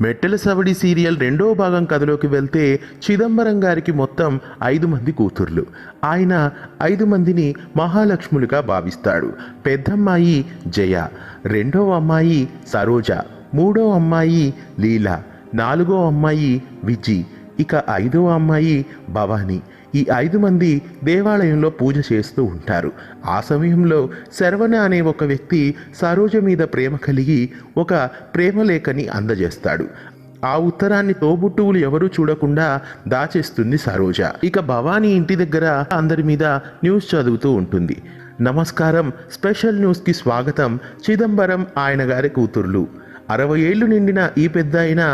మెట్టెల సవడి serial రెండో భాగం కథలోకి వెళ్తే చిదంబరం గారికి మొత్తం 5 మంది కూతుర్లు. ఆయన 5 మందిని మహాలక్ష్ములుగా భావిస్తాడు. పెద్దమ్మాయి జయ, రెండో అమ్మాయి సరోజ, మూడో అమ్మాయి లీల, నాలుగో అమ్మాయి విజి, ఇక 5వ అమ్మాయి భవాని. ఈ 5 మంది దేవాలయంలో పూజ చేస్తూ ఉంటారు. ఆ సమయంలో శరవణ అనే ఒక వ్యక్తి సరోజ మీద ప్రేమ కలిగి ఒక ప్రేమలేఖని అందజేస్తాడు. ఆ ఉత్తరాన్ని తోబుట్టువులు ఎవరూ చూడకుండా దాచేస్తుంది సరోజ. ఇక భవానీ ఇంటి దగ్గర అందరి మీద న్యూస్ చదువుతూ ఉంటుంది. నమస్కారం, స్పెషల్ న్యూస్కి స్వాగతం. చిదంబరం ఆయన గారి కూతుర్లు. 60 ఏళ్లు నిండిన ఈ పెద్ద అయిన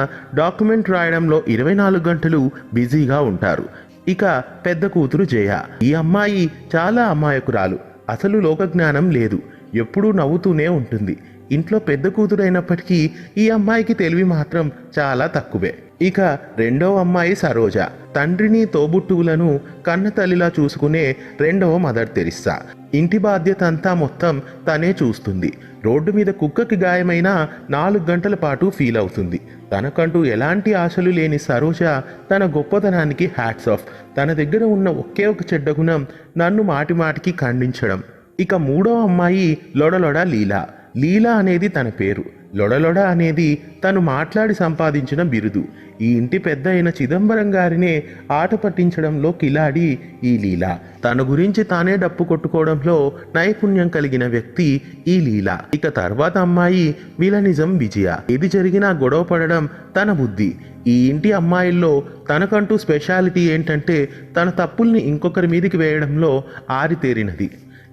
డాక్యుమెంట్ రాయడంలో 24 గంటలు బిజీగా ఉంటారు. ఇక పెద్ద కూతురు జయ. ఈ అమ్మాయి చాలా అమాయకురాలు. అసలు లోకజ్ఞానం లేదు. ఎప్పుడూ నవ్వుతూనే ఉంటుంది. ఇంట్లో పెద్ద కూతురు అయినప్పటికీ ఈ అమ్మాయికి తెలివి మాత్రం చాలా తక్కువే. ఇక రెండవ అమ్మాయి సరోజ. తండ్రిని తోబుట్టువులను కన్న తల్లిలా చూసుకునే రెండవ మదర్ తెరిస్సా. ఇంటి బాధ్యత అంతా మొత్తం తనే చూస్తుంది. రోడ్డు మీద కుక్కకి గాయమైన 4 గంటల పాటు ఫీల్ అవుతుంది. తనకంటూ ఎలాంటి ఆశలు లేని సరోజ తన గొప్పతనానికి హ్యాట్స్ ఆఫ్. తన దగ్గర ఉన్న ఒకే ఒక చెడ్డ గుణం నన్ను మాటిమాటికి ఖండించడం. ఇక మూడో అమ్మాయి లొడలొడ లీల. లీల అనేది తన పేరు, లొడలొడ అనేది తను మాట్లాడి సంపాదించిన బిరుదు. ఈ ఇంటి పెద్ద అయిన చిదంబరం గారినే ఆట పట్టించడంలో కిలాడి ఈ లీల. తన గురించి తానే డప్పు కొట్టుకోవడంలో నైపుణ్యం కలిగిన వ్యక్తి ఈ లీల. ఇక తర్వాత అమ్మాయి విలనిజం విజయ. ఏది జరిగినా గొడవ పడడం తన బుద్ధి. ఈ ఇంటి అమ్మాయిల్లో తనకంటూ స్పెషాలిటీ ఏంటంటే తన తప్పుల్ని ఇంకొకరి మీదికి వేయడంలో ఆరితేరినది.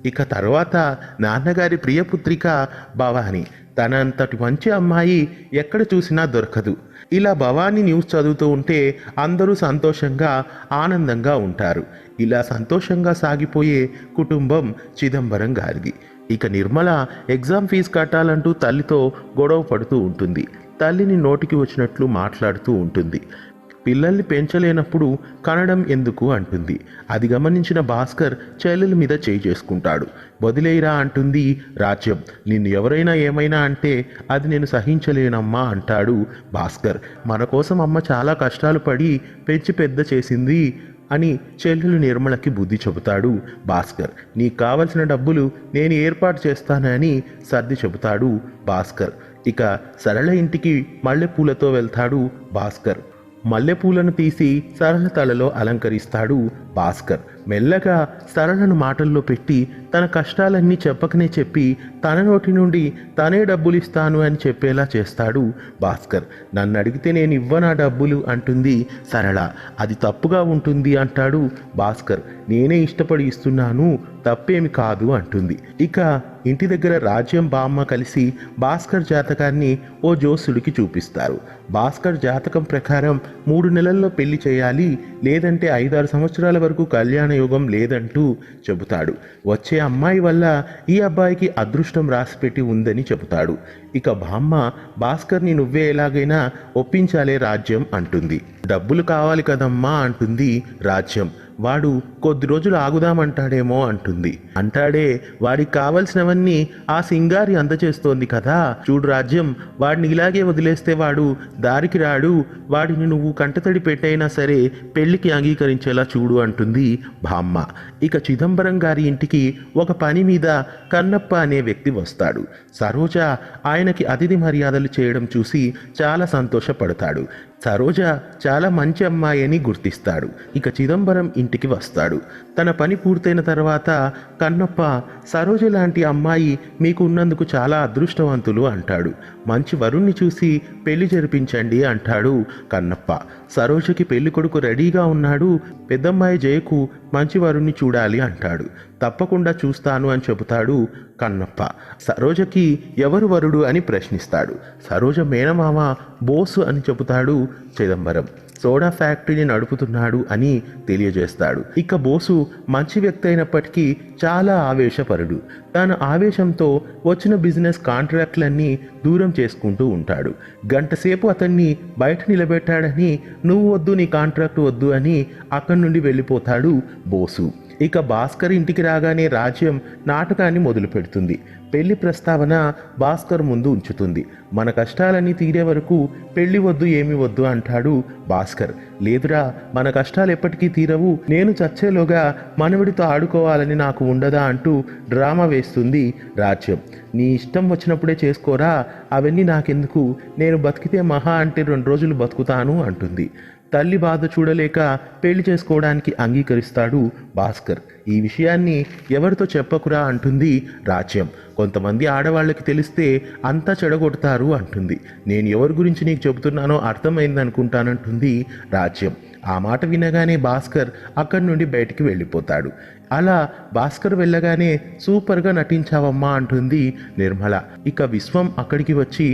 ఇక తర్వాత నాన్నగారి ప్రియపుత్రిక భవాని. తనంతటి మంచి అమ్మాయి ఎక్కడ చూసినా దొరకదు. ఇలా భవానీ న్యూస్ చదువుతూ ఉంటే అందరూ సంతోషంగా ఆనందంగా ఉంటారు. ఇలా సంతోషంగా సాగిపోయే కుటుంబం చిదంబరం గారిది. ఇక నిర్మల ఎగ్జామ్ ఫీజు కట్టాలంటూ తల్లితో గొడవ పడుతూ ఉంటుంది. తల్లిని నోటికి వచ్చినట్లు మాట్లాడుతూ ఉంటుంది. పిల్లల్ని పెంచలేనప్పుడు కనడం ఎందుకు అంటుంది. అది గమనించిన భాస్కర్ చెల్లెల మీద చేయి చేసుకుంటాడు. వదిలేయరా అంటుంది రాజ్యం. నిన్ను ఎవరైనా ఏమైనా అంటే అది నేను సహించలేనమ్మా అంటాడు భాస్కర్. మన కోసం అమ్మ చాలా కష్టాలు పడి పెంచి పెద్ద చేసింది అని చెల్లెలు నిర్మలకి బుద్ధి చెబుతాడు భాస్కర్. నీకు కావలసిన డబ్బులు నేను ఏర్పాటు చేస్తానని సర్ది చెబుతాడు భాస్కర్. ఇక సరళ ఇంటికి మల్లెపూలతో వెళ్తాడు భాస్కర్. మల్లెపూలను తీసి సరళ తలలో అలంకరిస్తాడు భాస్కర్. మెల్లగా సరళను మాటల్లో పెట్టి తన కష్టాలన్నీ చెప్పకనే చెప్పి తన నోటి నుండి తనే డబ్బులు ఇస్తాను అని చెప్పేలా చేస్తాడు భాస్కర్. నన్ను అడిగితే నేను ఇవ్వనా డబ్బులు అంటుంది సరళ. అది తప్పుగా ఉంటుంది అంటాడు భాస్కర్. నేనే ఇష్టపడి ఇస్తున్నాను, తప్పేమి కాదు అంటుంది. ఇక ఇంటి దగ్గర రాజ్యం బామ్మ కలిసి భాస్కర్ జాతకాన్ని ఓ జోసుడికి చూపిస్తారు. భాస్కర్ జాతకం ప్రకారం 3 నెలల్లో పెళ్లి చేయాలి, లేదంటే 5-6 సంవత్సరాల వరకు కళ్యాణ యోగం లేదంటూ చెబుతాడు. వచ్చే అమ్మాయి వల్ల ఈ అబ్బాయికి అదృష్టం రాసిపెట్టి ఉందని చెబుతాడు. ఇక బామ్మ భాస్కర్ని నువ్వే ఎలాగైనా ఒప్పించాలే రాజ్యం అంటుంది. డబ్బులు కావాలి కదమ్మా అంటుంది రాజ్యం. వాడు కొద్ది రోజులు ఆగుదామంటాడేమో అంటుంది. అంటాడే, వాడికి కావలసినవన్నీ ఆ సింగారి అందచేస్తోంది కదా, చూడు రాజ్యం, వాడిని ఇలాగే వదిలేస్తే వాడు దారికి రాడు. వాడిని నువ్వు కంటతడి పెట్టైనా సరే పెళ్లికి అంగీకరించేలా చూడు అంటుంది బామ్మ. ఇక చిదంబరం గారి ఇంటికి ఒక పని మీద కన్నప్ప అనే వ్యక్తి వస్తాడు. సరోజ ఆయనకి అతిథి మర్యాదలు చేయడం చూసి చాలా సంతోషపడతాడు. సరోజ చాలా మంచి అమ్మాయి అని గుర్తిస్తాడు. ఇక చిదంబరం ఇంటికి వస్తాడు. తన పని పూర్తయిన తర్వాత కన్నప్ప, సరోజ లాంటి అమ్మాయి మీకు ఉన్నందుకు చాలా అదృష్టవంతులు అంటాడు. మంచి వరుణ్ణి చూసి పెళ్లి జరిపించండి అంటాడు కన్నప్ప. సరోజకి పెళ్లి కొడుకు రెడీగా ఉన్నాడు. పెద్దమ్మాయి జయకు మంచి వరుణ్ణి చూడాలి అంటాడు. తప్పకుండా చూస్తాను అని చెబుతాడు కన్నప్ప. సరోజకి ఎవరు వరుడు అని ప్రశ్నిస్తాడు. సరోజ మేనమామ బోసు అని చెబుతాడు చిదంబరం. సోడా ఫ్యాక్టరీని నడుపుతున్నాడు అని తెలియజేస్తాడు. ఇక బోసు మంచి వ్యక్తి అయినప్పటికీ చాలా ఆవేశపరుడు. తన ఆవేశంతో వచ్చిన బిజినెస్ కాంట్రాక్ట్లన్నీ దూరం చేసుకుంటూ ఉంటాడు. గంట సేపు అతన్ని బయట నిలబెట్టాడని నువ్వు వద్దు, నీ కాంట్రాక్ట్ వద్దు అని అక్కడి నుండి వెళ్ళిపోతాడు బోసు. ఇక భాస్కర్ ఇంటికి రాగానే రాజ్యం నాటకాన్ని మొదలు పెడుతుంది. పెళ్లి ప్రస్తావన భాస్కర్ ముందు ఉంచుతుంది. మన కష్టాలన్నీ తీరే వరకు పెళ్లి వద్దు ఏమి వద్దు అంటాడు భాస్కర్. లేదురా, మన కష్టాలు ఎప్పటికీ తీరవు, నేను చచ్చేలోగా మనవడితో ఆడుకోవాలని నాకు ఉండదా అంటూ డ్రామా వేస్తుంది రాజ్యం. నీ ఇష్టం వచ్చినప్పుడే చేసుకోరా, అవన్నీ నాకెందుకు, నేను బతికితే మహా అంటే 2 రోజులు బతుకుతాను అంటుంది. తల్లి బాధ చూడలేక పెళ్లి చేసుకోవడానికి అంగీకరిస్తాడు భాస్కర్. ఈ విషయాన్ని ఎవరితో చెప్పకురా అంటుంది రాజ్యం. కొంతమంది ఆడవాళ్ళకి తెలిస్తే అంతా చెడగొడతారు అంటుంది. నేను ఎవరి గురించి నీకు చెబుతున్నానో అర్థమైంది అనుకుంటానంటుంది రాజ్యం. ఆ మాట వినగానే భాస్కర్ అక్కడి నుండి బయటికి వెళ్ళిపోతాడు. అలా భాస్కర్ వెళ్ళగానే సూపర్గా నటించావమ్మా అంటుంది నిర్మల. ఇక విశ్వం అక్కడికి వచ్చి,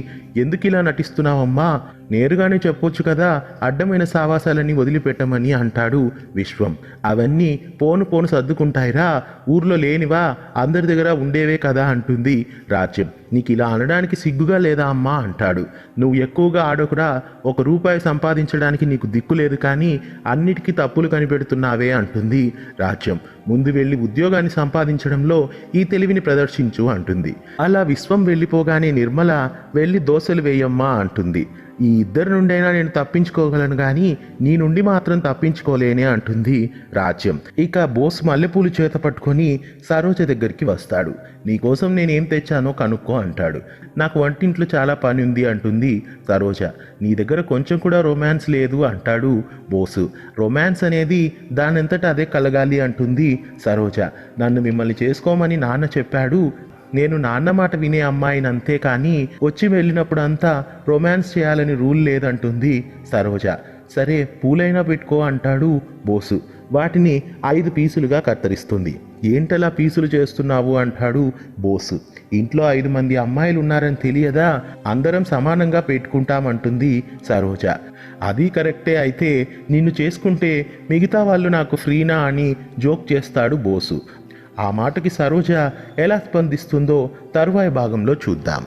ఎందుకు ఇలా నటిస్తున్నావమ్మా, నేరుగానే చెప్పొచ్చు కదా, అడ్డమైన సావాసాలన్నీ వదిలిపెట్టమని అంటాడు విశ్వం. అవన్నీ పోను పోను సర్దుకుంటాయిరా, ఊర్లో లేనివా, అందరి దగ్గర ఉండేవే కదా అంటుంది రాజ్యం. నీకు ఇలా అనడానికి సిగ్గుగా లేదా అమ్మా అంటాడు. నువ్వు ఎక్కువగా ఆడకురా, ₹1 సంపాదించడానికి నీకు దిక్కు లేదు, కానీ అన్నిటికీ తప్పులు కనిపెడుతున్నావే అంటుంది రాజ్యం. ముందు వెళ్ళి ఉద్యోగాన్ని సంపాదించడంలో ఈ తెలివిని ప్రదర్శించు అంటుంది. అలా విశ్వం వెళ్ళిపోగానే నిర్మల వెళ్ళి దోశలు వేయమ్మా అంటుంది. ఈ ఇద్దరి నుండైనా నేను తప్పించుకోగలను, కానీ నీ నుండి మాత్రం తప్పించుకోలేనే అంటుంది రాజ్యం. ఇక బోస్ మల్లెపూలు చేత పట్టుకొని సరోజ దగ్గరికి వస్తాడు. నీకోసం నేనేం తెచ్చానో కనుక్కో అంటాడు. నాకు వంటింట్లో చాలా పని ఉంది అంటుంది సరోజ. నీ దగ్గర కొంచెం కూడా రొమాన్స్ లేదు అంటాడు బోసు. రొమాన్స్ అనేది దానంతట అదే కలగాలి అంటుంది సరోజ. నన్ను మిమ్మల్ని చేసుకోమని నాన్న చెప్పాడు, నేను నాన్న మాట వినే అమ్మాయిని అంతే, కానీ వచ్చి వెళ్ళినప్పుడు అంతా రొమాన్స్ చేయాలని రూల్ లేదంటుంది సరోజ. సరే పూలైనా పెట్టుకో అంటాడు బోసు. వాటిని 5 పీసులుగా కత్తిరిస్తుంది. ఏంటలా పీసులు చేస్తున్నావు అంటాడు బోసు. ఇంట్లో 5 మంది అమ్మాయిలు ఉన్నారని తెలియదా, అందరం సమానంగా పెట్టుకుంటామంటుంది సరోజ. అది కరెక్టే, అయితే నిన్ను చేసుకుంటే మిగతా వాళ్ళు నాకు ఫ్రీనా అని జోక్ చేస్తాడు బోసు. ఆ మాటకి సరోజ ఎలా స్పందిస్తుందో తరువాయి భాగంలో చూద్దాం.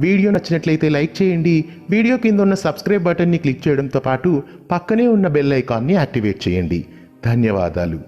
వీడియో నచ్చినట్లయితే లైక్ చేయండి. వీడియో కింద ఉన్న సబ్స్క్రైబ్ బటన్ని క్లిక్ చేయడంతో పాటు పక్కనే ఉన్న బెల్ ఐకాన్ని యాక్టివేట్ చేయండి. ధన్యవాదాలు.